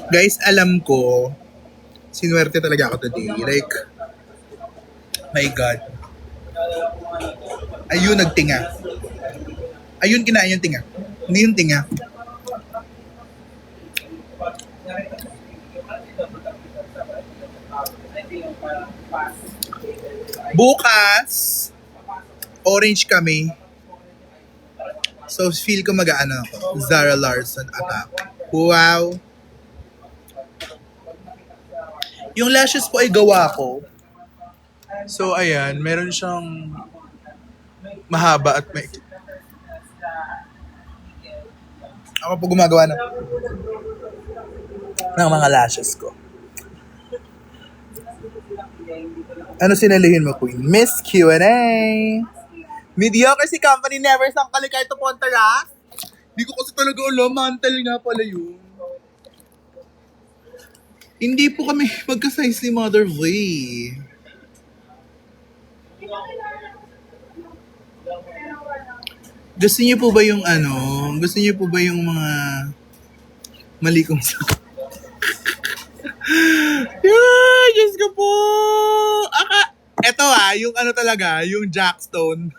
Guys, alam ko, sinuwerte talaga ako today. Like, my God. Ayun, nagtinga. Ayun, kinain yung tinga. Hindi yung tinga. Bukas, orange kami. So, feel ko mag-ano ako. Zara Larson attack. Wow. Yung lashes po ay gawa ko. So, ayan. Meron siyang mahaba at may... Ako po gumagawa ng mga lashes ko. Ano sinalihin mo, Queen? Miss Q&A. Mediocre si company, never sang kalikay to Pontaras. Hindi ko kasi talaga alam, mantel nga pala yun. Hindi po kami magka-size ni Mother V. Gusto niyo po ba yung ano? Gusto niyo po ba yung mga mali kong sa... Yeah, Diyos ko po! Eto yung ano talaga, yung Jackstone.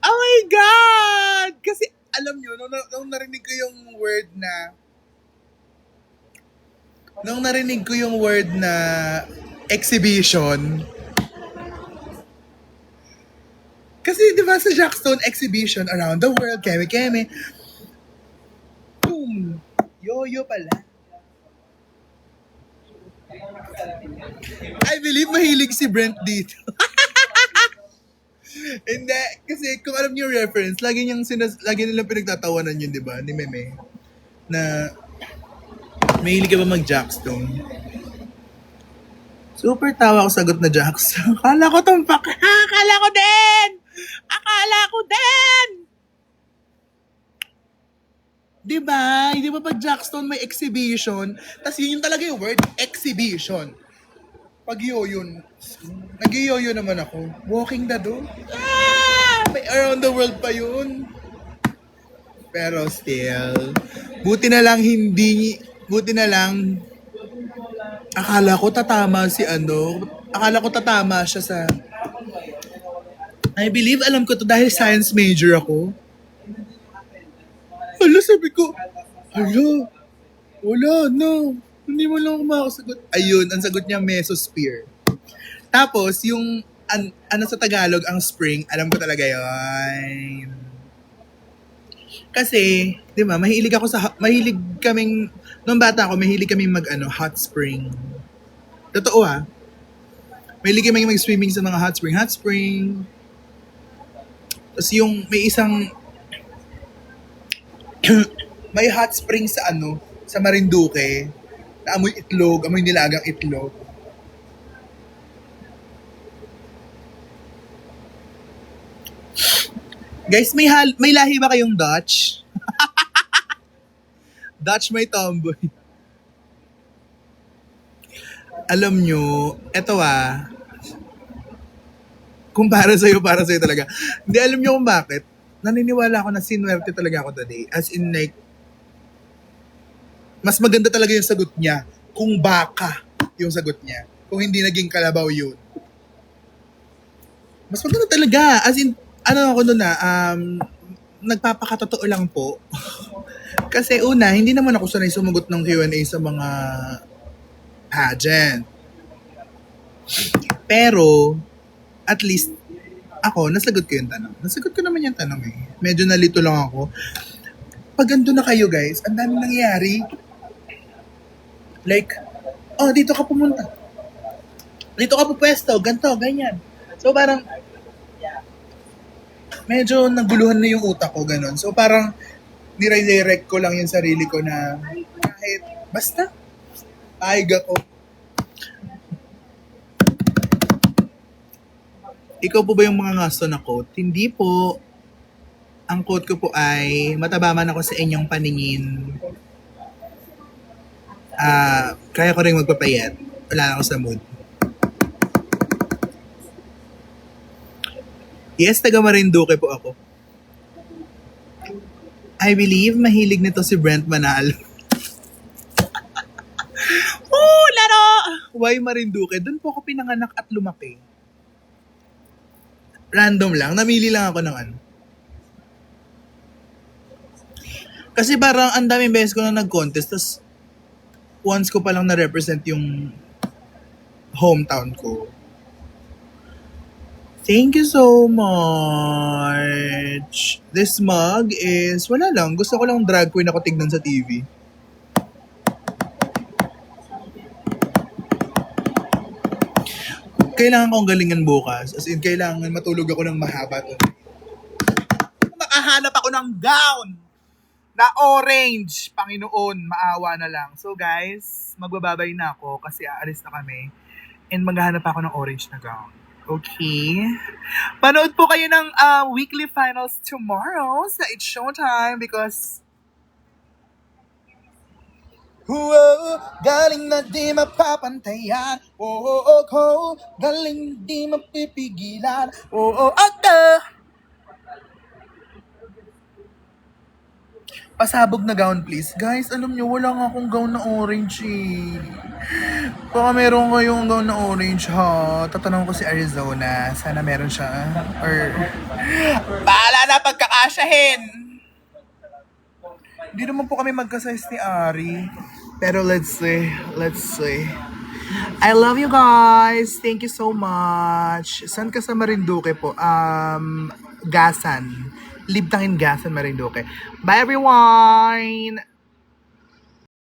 Oh my God! Kasi alam nyo, nung narinig ko yung word na... Nung narinig ko yung word na exhibition, kasi di ba sa Jackstone exhibition around the world, keme-keme, boom! Yo-yo pala. I believe mahilig si Brent dito. Hindi, kasi kung alam niyo yung reference, lagi nilang pinagtatawanan yun, di ba, ni Meme, na mahilig ka ba mag-Jackstone? Super tawa ako sagot na Jackstone. Akala ko tumpak. Akala ko din! Diba? Di ba pag Jackstone may exhibition, tas yun talaga yung word, exhibition. Pag yun, nag-yoyo naman ako. Walking the dog. May around the world pa yun. Pero still, buti na lang akala ko tatama siya sa, I believe, alam ko to dahil science major ako. Sabi ko, wala, no. Hindi mo lang ako makakasagot. Ayun, ang sagot niya, mesosphere. Tapos, yung, ano sa Tagalog, ang spring, alam ko talaga yun. Kasi, di ba, mahilig kaming hot spring. Totoo mahilig kaming mag-swimming sa mga hot spring. Tapos yung, may hot spring sa Marinduque, na amoy nilagang itlog. Guys, may lahi ba kayong Dutch? Dutch may tomboy. Alam nyo, eto kung para sa'yo talaga. Hindi, alam nyo kung bakit. Naniniwala ako na sinuwerte talaga ako today. As in like, mas maganda talaga yung sagot niya kung baka yung sagot niya. Kung hindi naging kalabaw yun. Mas maganda talaga. As in, ako nun nagpapakatotoo lang po. Kasi una, hindi naman ako sanay sumagot ng Q&A sa mga pageant. Pero, at least, ako, nasagot ko yung tanong. Nasagot ko naman yung tanong Medyo nalito lang ako. Pag ando na kayo guys, ang daming nangyayari. Like, dito ka pumunta. Dito ka pupwesto, ganito, ganyan. So parang, medyo naguluhan na yung utak ko, ganun. So parang, nire-direct ko lang yung sarili ko na, kahit, basta, paig ako. Ikaw po ba yung mga gusto na quote? Hindi po. Ang quote ko po ay, mataba man ako sa inyong paningin. Kaya ko rin magpapayat. Wala na ako sa mood. Yes, taga Marinduque po ako. I believe mahilig nito si Brent Manalo. Oh, laro! Why Marinduque? Doon po ako pinanganak at lumaki. Random lang. Namili lang ako ng ano. Kasi parang ang daming beses ko na nag-contest, tapos once ko palang na-represent yung hometown ko. Thank you so much. This mug is, wala lang. Gusto ko lang drag queen ako tignan sa TV. Kailangan kong galingan bukas. As in, kailangan matulog ako ng mahaba to. Makahanap ako ng gown na orange. Panginoon, maawa na lang. So guys, magbababay na ako kasi aalis na kami. And maghahanap ako ng orange na gown. Okay? Panood po kayo ng weekly finals tomorrow sa It's Showtime because galing na di mapapantayan. Galing di mapipigilan. Pasabog na gown please. Guys, alam nyo, wala nga akong gown na orange eh. Baka meron kayong gown na orange ha. Tatanong ko si Arizona. Sana meron siya. Or, bahala na pagkakasyahin. Hindi naman po kami magka-size ni Ari. Pero let's see. Let's see. I love you guys. Thank you so much. Saan ka sa Marinduque po? Gasan. Libtangin Gasan, Marinduque. Bye everyone!